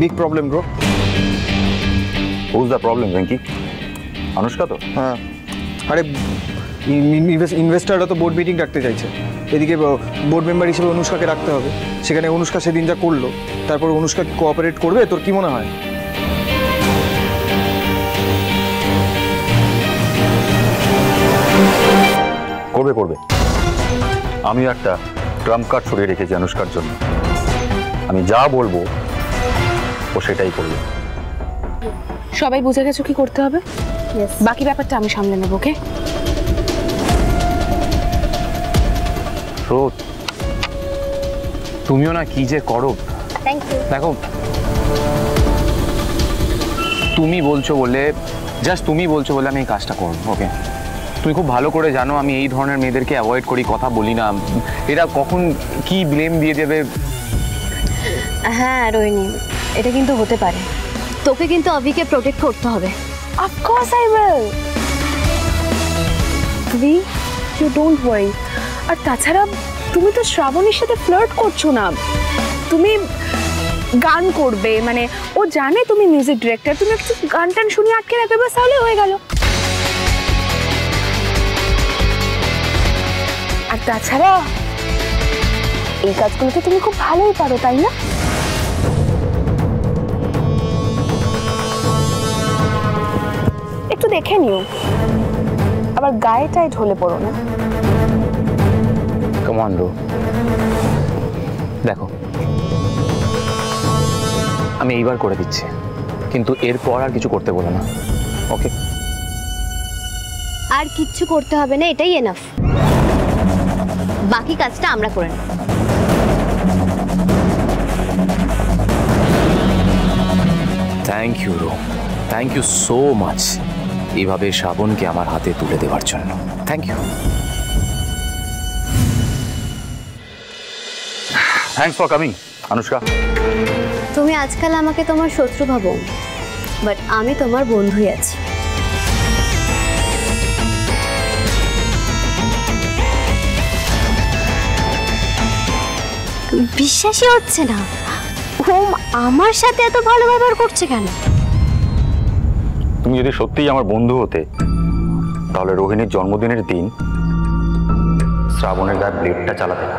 Big problem bro. Who's the problem, Venki? Anushka তো? হ্যাঁ, আরে ইনভেস্টাররা তো বোর্ড মিটিং রাখতে চাইছে। এদিকে বোর্ড মেম্বার হিসেবে অনুষ্কাকে রাখতে হবে। সেখানে অনুষ্কা সেদিন যা করলো, তারপর অনুষ্কা কি কোঅপারেট করবে? তোর কি মনে হয়? করবে করবে। আমিও একটা ট্রাম্প কার্ড ছড়িয়ে রেখেছি অনুষ্কার জন্য। আমি যা বলবো ও সেটাই করবে। সবাই বুঝে গেছো কি করতে হবে? বাকি ব্যাপারটা আমি সামলে নেব। ওকে? রোদ, তুমিও না কি যে করো। Thank you. দেখো, তুমি বলছো বলে, জাস্ট তুমি বলছো বলে আমি এই কাজটা করব। ওকে? তুমি খুব ভালো করে জানো আমি এই ধরনের মেয়েদেরকে অ্যাভয়েড করি, কথা বলি না। এরা কখন কি ব্লেম দিয়ে দেবে। হ্যাঁ রোহিণী, এটা কিন্তু হতে পারে। তোকে কিন্তু অভিকে প্রোটেক্ট করতে হবে। Of course I will. We, you don't worry. আর তাছাড়া তুমি তো শ্রাবণীর সাথে ফ্লার্ট করছো না। তুমি গান করবে, মানে ও জানে তুমি মিউজিক ডিরেক্টর, তুমি একটু গান টান শুনিয়ে আটকে রাখবে, বাস তাহলে হয়ে গেল। আর তাছাড়া এই কাজগুলো তো তুমি খুব ভালোই পারো, তাই না? একটু দেখে নিও, আবার গায়েটাই ঢলে পড়ো না। কমান্ডো, দেখো আমি এইবার করে দিচ্ছি, কিন্তু এরপর আর কিছু করতে বলো না। ওকে? আর কিচ্ছু করতে হবে না, এটাই এনাফ। বাকি কাজটা আমরা করে নেব। থ্যাংক ইউ রো, থ্যাংক ইউ সো মাচ এইভাবে শ্রাবণকে আমার হাতে তুলে দেওয়ার জন্য। Thank you. Thanks for coming Anushka. তুমি আজকাল আমাকে তোমার শত্রু ভাবো, বাট আমি তোমার বন্ধুই আছি। বিশ্বাসই হচ্ছে না ওম আমার সাথে এত ভালো ব্যবহার করছে কেন? তুমি যদি সত্যিই আমার বন্ধু হতে, তাহলে রোহিণীর জন্মদিনের দিন শ্রাবণের গায়ে ব্লেডটা চালাতে না।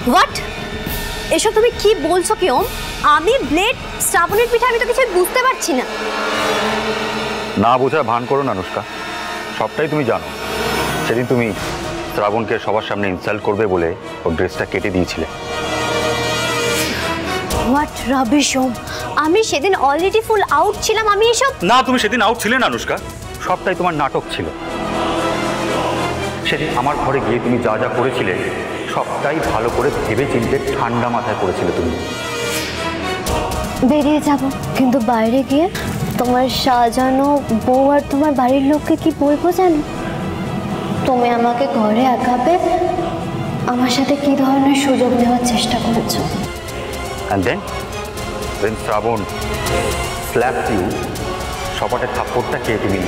হোয়াট? এসব তুমি কি বলছো কি ওম? আমি ব্লেড শ্রাবণের পিঠে, আমি তো কিছু বুঝতে পারছি না। না বোঝার ভান করো না অনুষ্কা, সবটাই তুমি জানো। সেদিন তুমি শ্রাবণকে সবার সামনে ইনসাল্ট করবে বলে ওর ড্রেসটা কেটে দিয়েছিলে। হোয়াট রাবিশ ওম, আমি সেদিন অলরেডি ফুল আউট ছিলাম। আমি এসব না, তুমি সেদিন আউট ছিলে না অনুষ্কা, সবটাই তোমার নাটক ছিল। সেদিন আমার ঘরে গিয়ে তুমি যা যা করেছিলে সবটাই ভালো করে ভেবে চিন্তে ঠান্ডা মাথায় করেছিলে। তুমি বেরিয়ে যাব, কিন্তু বাইরে গিয়ে তোমার সাজানো বউ আর তোমার বাড়ির লোককে কি বলবো জানো? তুমি আমাকে ঘরে আঁকাবে, আমার সাথে কি ধরনের সুযোগ দেওয়ার চেষ্টা করেছো। And then Shraban slapped you, সপাটের থাপ্পড়টা খেয়ে তুমি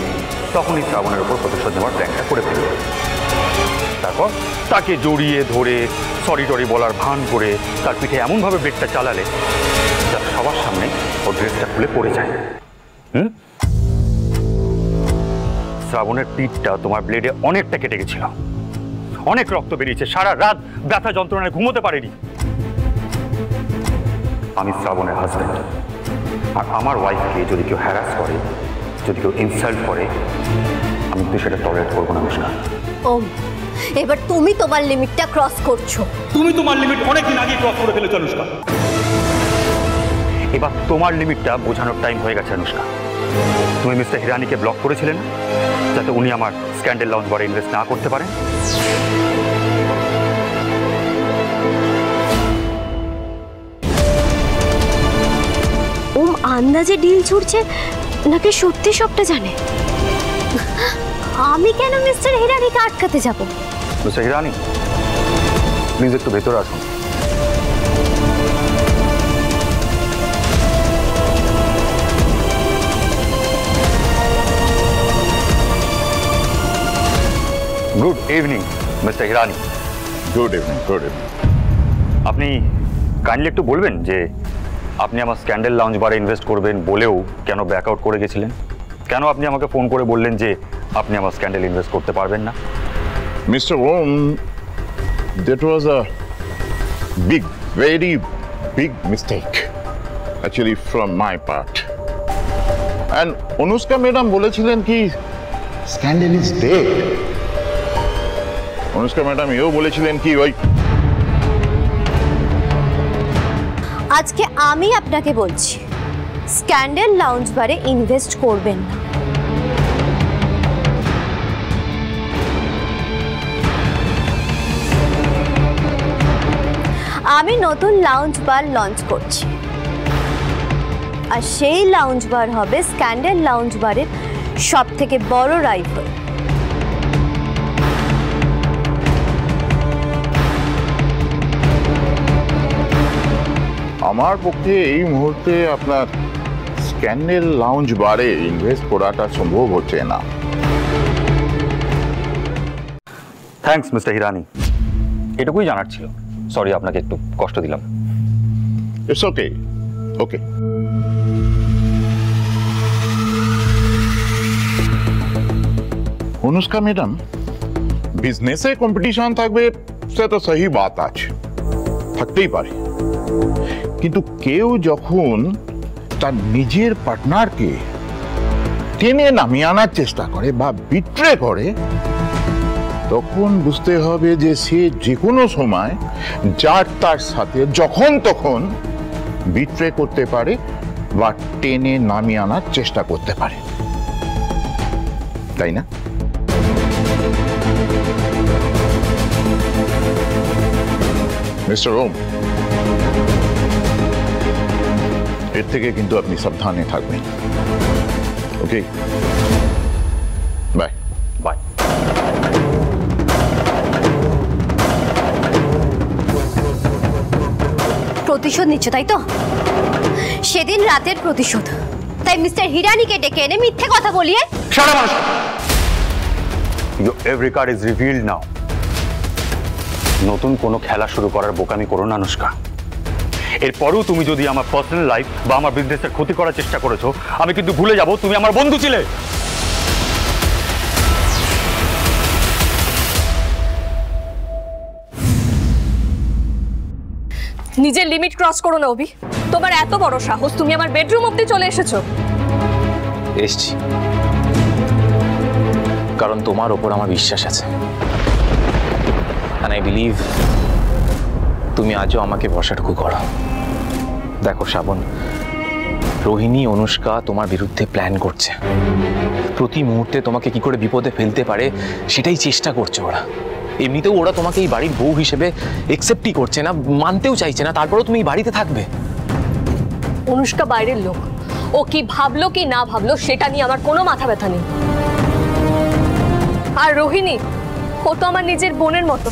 তখনই শ্রাবণের উপর প্রতিশোধ নেওয়ার প্ল্যানটা করে ফেলবে। তারপর তাকে জড়িয়ে ধরে সরি টরি বলার ভান করে তার পিঠে এমনভাবে ব্লেডটা চালালে যাতে সবার সামনে ওর ড্রেসটা খুলে পড়ে যায়। শ্রাবণের পিঠটা তোমার ব্লেডে অনেকটা কেটে গেছিল, অনেক রক্ত বেরিয়েছে, সারা রাত ব্যথা যন্ত্রণায় ঘুমোতে পারেনি। আমি শ্রাবণের হাজব্যান্ড, আর আমার ওয়াইফকে যদি কেউ হ্যারাস করে, যদি কেউ ইনসাল্ট করে, আমি তো সেটা টলারেট করবো না অনুষ্কা। ওম, এবার তুমি তোমার লিমিটটা ক্রস করছো। তুমি তোমার লিমিট অনেকদিন আগে ক্রস করে ফেলেছো অনুষ্কা। এবার তোমার লিমিটটা বোঝানোর টাইম হয়ে গেছে অনুষ্কা। তুমি মিস্টার হিরানিকে ব্লক করেছিলেন যাতে উনি আমার স্ক্যান্ডেল লঞ্চ বারে ইনভেস্ট না করতে পারেন। ওম আন্দাজে ডিল ছুটছে নাকি সত্যি সবটা জানে? আমি কেন মিস্টার হিরানিকে আটকাতে যাব? মিস্টার হিরানি, প্লিজ একটু ভেতরে আসুন। Evening mister Hirani. Good evening, good evening. আপনি কাইন্ডলি একটু বলবেন যে আপনি আমার স্ক্যান্ডেল লাউঞ্জ বারে ইনভেস্ট করবেন বলেও কেন ব্যাকআউট করে গেছিলেন? কেন আপনি আমাকে ফোন করে বললেন যে আপনি আমার স্ক্যান্ডেল ইনভেস্ট করতে পারবেন না? Mr. Om, that was a big, very big mistake, actually from my part. And Anushka madam বলেছিলেন কি scandal is dead. Anushka madam এও বলেছিলেন কি ওই আজকে আমি আপনাকে বলছি স্ক্যান্ডেল লাউঞ্জ বারে ইনভেস্ট করবেন না। আমি নতুন লাউঞ্জ বার লঞ্চ করছি, আর সেই লাউঞ্জ বার হবে স্ক্যান্ডেল লাউঞ্জ বারের সব থেকে বড় রাইভাল। আমার পক্ষে এই মুহূর্তে আপনার স্ক্যান্ডেল লাউঞ্জ বারে ইনভেস্ট করাটা সম্ভব হচ্ছে না। থ্যাঙ্কস মিস্টার হিরানি, এটুকুই জানার ছিল। সরি আপনাকে একটু কষ্ট দিলাম। It's okay, okay. Anushka madam, বিজনেসে কম্পিটিশন থাকবে সে তো সহি বাত আছে, থাকতেই পারে, কিন্তু কেউ যখন তার নিজের পার্টনারকে টেনে নামিয়ে আনার চেষ্টা করে বা বিট্রে করে, তখন বুঝতে হবে যে সে যে কোনো সময় যার তার সাথে যখন তখন বিট্রে করতে পারে বা টেনে নামিয়ে আনার চেষ্টা করতে পারে, তাই না? মিস্টার ওম, এর থেকে কিন্তু আপনি সাবধানে থাকবেন। ওকে, বাই বাই। প্রতিশোধ নিচ্ছ তাই তো? সেদিন রাতের প্রতিশোধ। তাই মিস্টার হিরানিকে ডেকে এনে মিথ্যে কথা বলিয়ে Shut up, Anushka! Your every card is revealed now. নতুন কোনো খেলা শুরু করার বোকামি করো না অনুষ্কা। এরপরেও তুমি যদি আমার পার্সোনাল লাইফ বা আমার বিজনেসের ক্ষতি করার চেষ্টা করেছো, আমি কিন্তু ভুলে যাব তুমি আমার বন্ধু ছিলে। নিজের লিমিট ক্রস করো না অভি। তোমার এত বড় সাহস, তুমি আমার বেডরুম অবধি চলে এসেছো। এসছি কারণ তোমার ওপর আমার বিশ্বাস আছে, and I believe তুমি আজও আমাকে ভরসাটুকু করো। দেখো শ্রাবণ, রোহিণী অনুষ্কা তোমার বিরুদ্ধে প্ল্যান করছে, প্রতি মুহূর্তে তোমাকে কি করে বিপদে ফেলতে পারে সেটাই চেষ্টা করছে ওরা। এমনিতেও ওরা তোমাকে এই বাড়ির বউ হিসেবে একসেপ্টই করছে না, মানতেও চাইছে না, তারপরেও তুমি এই বাড়িতে থাকবে। অনুষ্কা বাইরের লোক, ও কি ভাবলো কি না ভাবলো সেটা নিয়ে আমার কোনো মাথা ব্যথা নেই। আর রোহিণী, ও তো আমার নিজের বোনের মতো,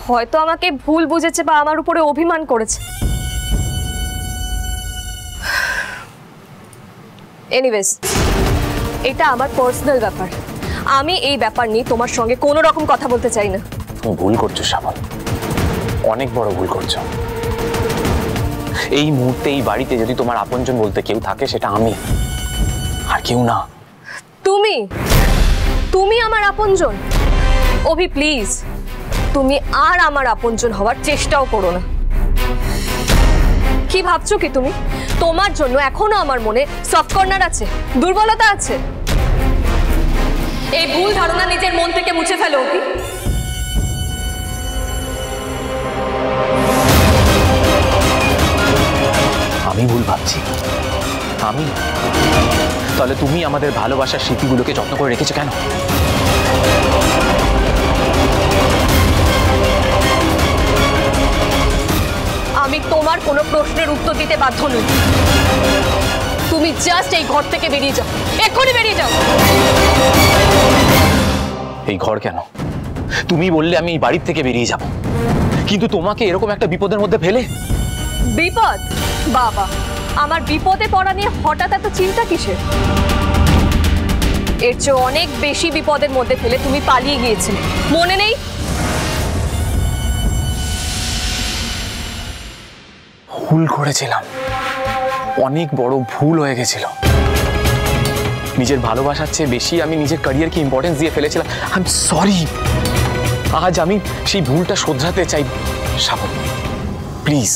হয়তো আমাকে ভুল বুঝেছে বা আমার উপরে অভিমান করেছে। এনিওয়েজ, এটা আমার পার্সোনাল ব্যাপার, আমি এই ব্যাপার নিয়ে তোমার সঙ্গে কোনো রকম কথা বলতে চাই না। তুমি ভুল করছো শ্রাবণ, অনেক বড় ভুল করছো। এই মুহূর্তে এই বাড়িতে যদি তোমার আপনজন বলতে কেউ থাকে সেটা আমি, আর কেউ না। তুমি তুমি আমার আপনজন? অভি প্লিজ, তুমি আর আমার আপনজন হওয়ার চেষ্টাও করো না। কি ভাবছো কি তুমি? তোমার জন্য এখনো আমার মনে সফট কর্নার আছে, দুর্বলতা আছে। এই ভুল ধারণা নিজের মন থেকে মুছে ফেলো অভি। আমি ভুল ভাবছি? আমি? তাহলে তুমি আমাদের ভালোবাসার স্মৃতিগুলোকে যত্ন করে রেখেছো কেন? আমি তোমার কোনো প্রশ্নের উত্তর দিতে বাধ্য নই। তুমি জাস্ট এই ঘর থেকে বেরিয়ে যাও, এক্ষুনি বেরিয়ে যাও। এই ঘর কেন? তুমি বললে আমি এই বাড়ির থেকে বেরিয়ে যাব, কিন্তু তোমাকে এরকম একটা বিপদের মধ্যে ফেলে। বিপদ? বাবা, আমার বিপদে পড়া নিয়ে হঠাৎ এত চিন্তা কিসের? এর চেয়ে অনেক বেশি বিপদের মধ্যে ফেলে তুমি পালিয়ে গিয়েছিলে, মনে নেই? ভুল করেছিলাম, অনেক বড় ভুল হয়ে গেছিল। নিজের ভালোবাসার চেয়ে বেশি আমি নিজের ক্যারিয়ারকে ইম্পর্টেন্স দিয়ে ফেলেছিলাম। I am sorry. আজ আমি সেই ভুলটা শোধরাতে চাই। শ্রাবণ, প্লিজ।